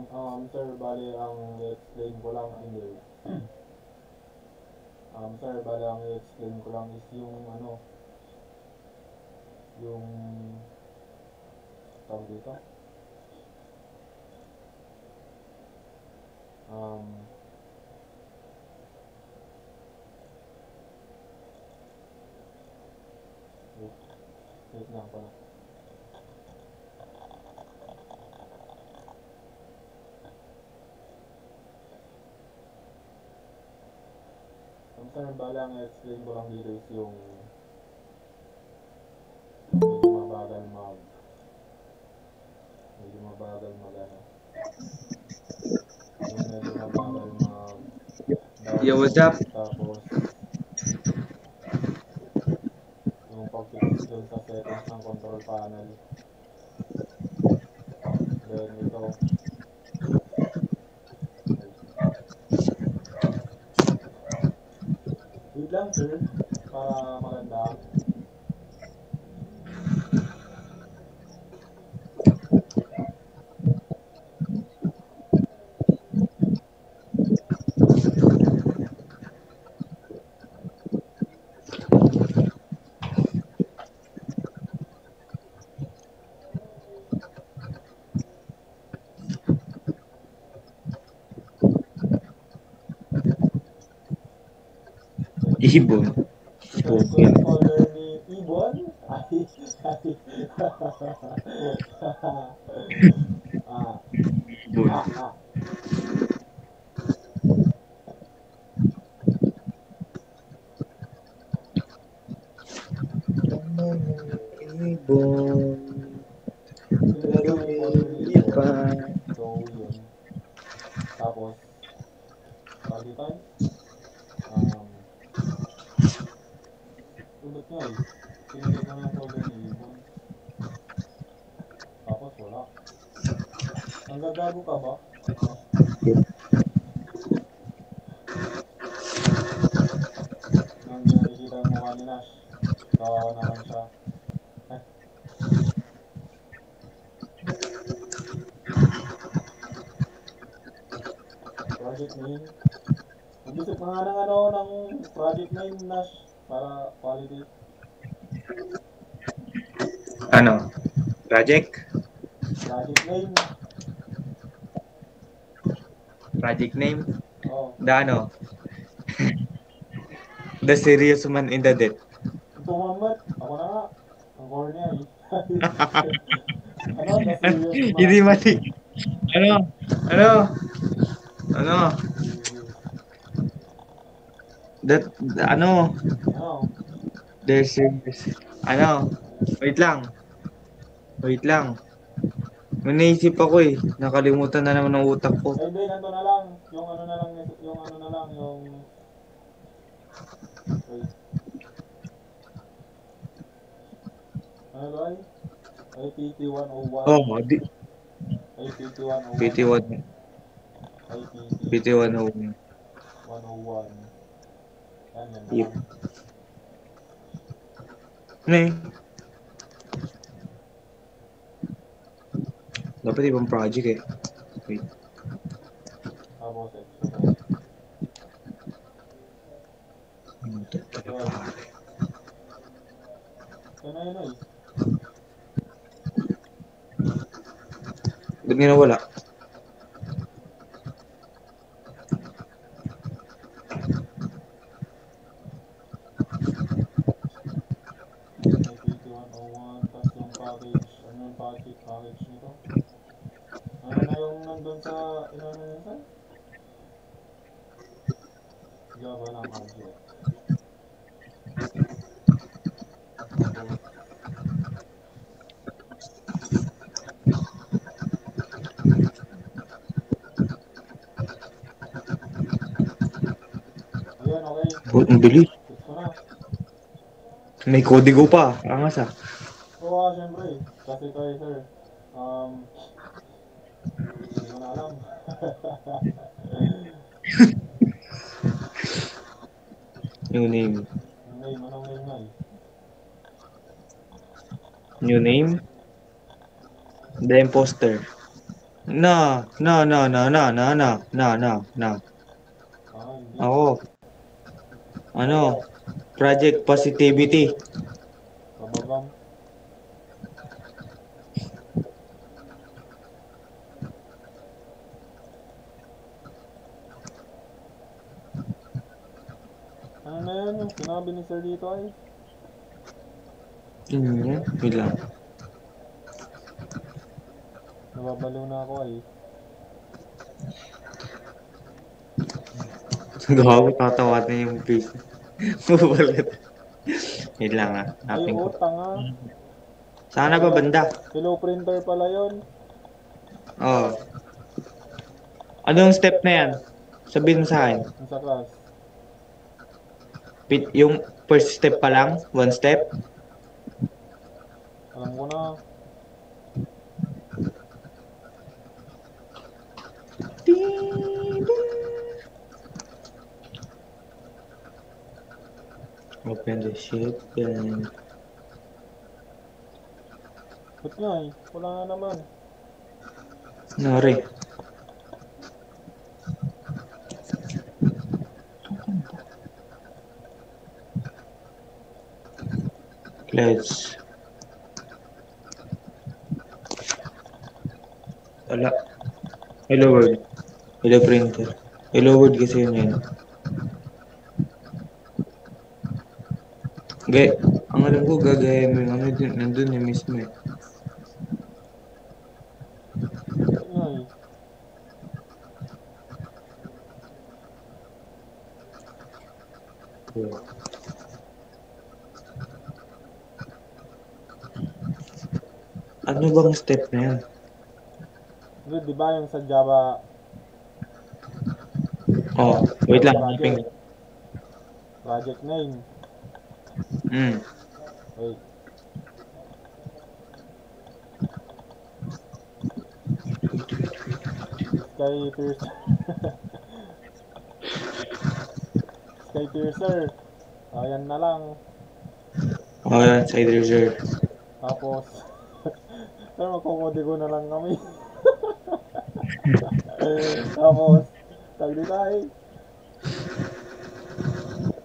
Sir, bali ang i-explain ko lang, hindi. Sir, bali ang i-explain ko lang is yung yung tawag dito. Um, wait, wait lang pala. Sir, bali ang i-explain ko lang dito is yung medyo mabagal mag medyo mabagal mag ano yung medyo mabagal mag Yo, what's download up? tapos yung pag-fix dun sa settings ng control panel then ito wait lang sir para maganda Ibon. ito yung folder ni Ibon ay ah Ibon. ah Ibon. ito yung folder ni Ibon so yun tapos tawag dito ulit nga eh sinigay ko na yung folder ni Ibon tapos wala nanggagago ka ba? Nang nakikita yung mukha ni Nash kawawa naman siya project name mag-isip ka nga ng ng project name Nash para quality Ano? Project? project name Project name? oh The ano? The Serious Man in the Death. ito mamat ako na nga ang corny ay the serious Hindi man mali. Ano? Ano? Ano? serious That, ano? ano The Serious. Ano? Wait lang. Wait lang. May naisip ako eh. Nakalimutan na naman ng utak ko. ay hindi ganito na lang yung na lang yung na lang yung wait ano ba ay IPT 101 Oh, di. IPT 101 PT1. IPT PT1. 101 yan yan na Yep. lang Ano eh? Dapat ibang project eh. Wait. tapos extra Ano to? yun yan na yun ay Ba't nga nawala? IPT 101 tas yung package ano yung package nito ano na yung nandun sa inano yun sa Java lang object tapos ayun okay Oh, ang bilis. fix ko na May kodigo pa. Angas ah. oo syempre kasi kayo sir hindi ko na alam New name. yung name anong name nga eh New name? The Imposter. No, no, no, no, no, no, no, no, no, no. Hindi. Ako, ano, Project Positivity. Bababam. Ano na yan? Yung sinabi ni Sir dito ay? Wait lang. Nababaliw na ako ay. Gawa ko, tatawa na yung face. Mabalit. Wait lang Ay, Natin ko. tanga. Sana ba banda? Hello printer pala yon. Oh. Anong step na yan? Sabihin mo sa akin. Yung sa class. Yung first step pa lang? One step? Alam ko na. Open the sheet and... Ba't nga eh? Wala nga naman. Nari. Let's... Wala. Hello world. Hello printer. Hello world kasi yun. Ang alam ko gagaya mo yung ano dun, nandun yung mismo eh. Ba't nga eh? Ano bang step na yan? Hindi, di ba yung sa Java Oh, wait lang. project name? Wait. Sky Piercer. Sky Piercer. Ayan na lang. Oh, yan. Side reserve. Tapos, pero magkukodigo na lang kami. Tapos, tagli tayo.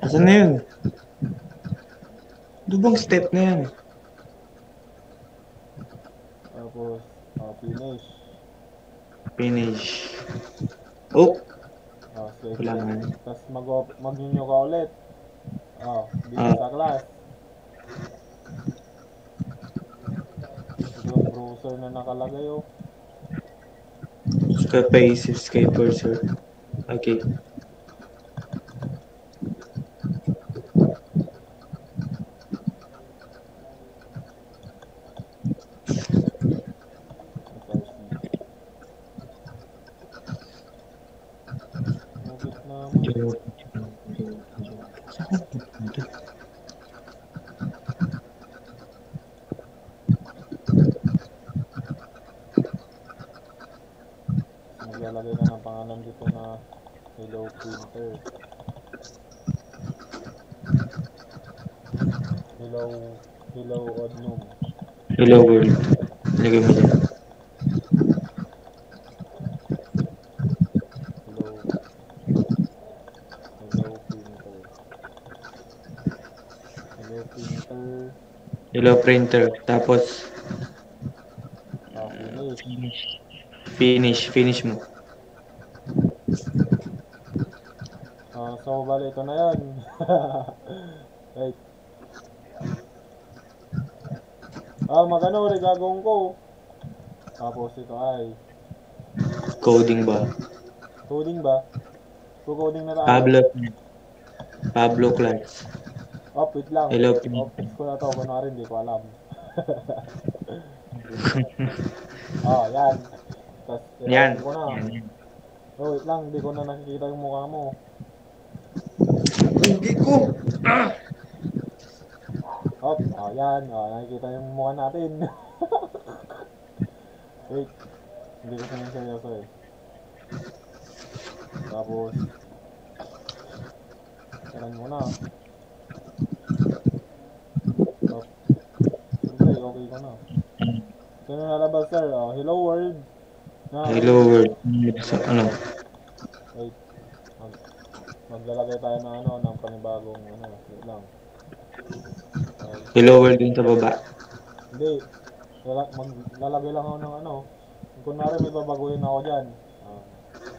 Asan na yun? Ano bang step na yan? Tapos, finish. Finish. Oh! Save. Wala nga. Tapos mag-renew ka ulit. Dito sa class. Ito yung browser na nakalagay oh. Sky Cursor. Okay. Mabit naman. Maglalagay ka ng pangalan dito na Hello Printer. Hello Odnum. Hello world. Lagay mo dyan. Hello Printer. Hello Printer. Hello printer. Tapos, finish mo. So, bali, ito na yan. Wait. Magano ulit gagawin ko. Tapos ito ay Coding ba? coding ba? Coding na tayo. Pablo Clark. Wait lang. Hello, Fix ko na to. Kunwari, hindi ko alam. Yan. Tapos, Yan. ko na. Wait lang. Hindi ko na nakikita yung mukha mo. Hindi ko. Yan. Nakikita yung mukha natin. Wait. Hindi ko seryoso eh. Tapos, saran mo na. Siyempre, okay ko na. Sino nalabas, sir? Hello world. Wait. Hello world. So, ano? Wait. Mag maglalagay tayo ng ano, ng panibagong ano. Wait lang. Okay. Hello world dun sa baba. Hindi. Maglalagay lang ako ng ano. Kunwari may babaguhin ako dyan. Ah,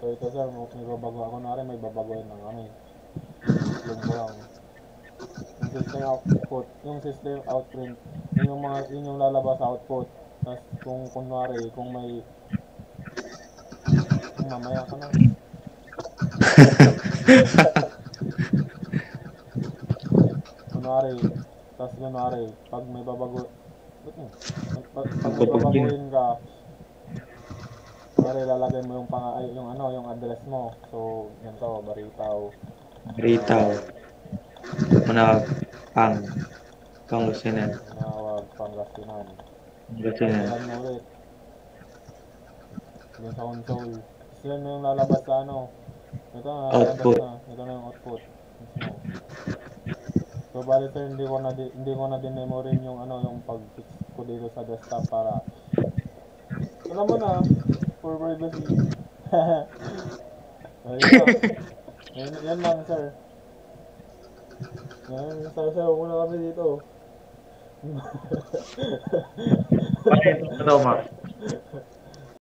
so ito sir, may babago ako. Kunwari may babaguhin lang kami. I-explain ko lang. Yung system output, yung system outprint, yun yung lalabas sa output. Tapos kung kunwari, kung mamaya ka na. Kunwari, tapos kunwari, pag may babago, ba't yun? Pag may Putol din. babaguhin ka, kunwari lalagay mo yung ano, yung address mo. So, ganito, Baritaw, Ritaw. Manawag, Manawag. Pang. Pangasinan. Manawag, Pangasinan. Pangasinan. Ayan mo ulit, dun sa console. Tapos yun na yung lalabas sa ano. Ito na, lalabas Output. na. Ito na yung output. Mismo. So, bali sir, hindi ko na din-memory yung ano, yung pag-fix ko dito sa desktop para, alam mo na, for privacy. Ayun na. Yan lang, sir. Yan, sasayaw muna kami dito. Ano ito? Ano, ma?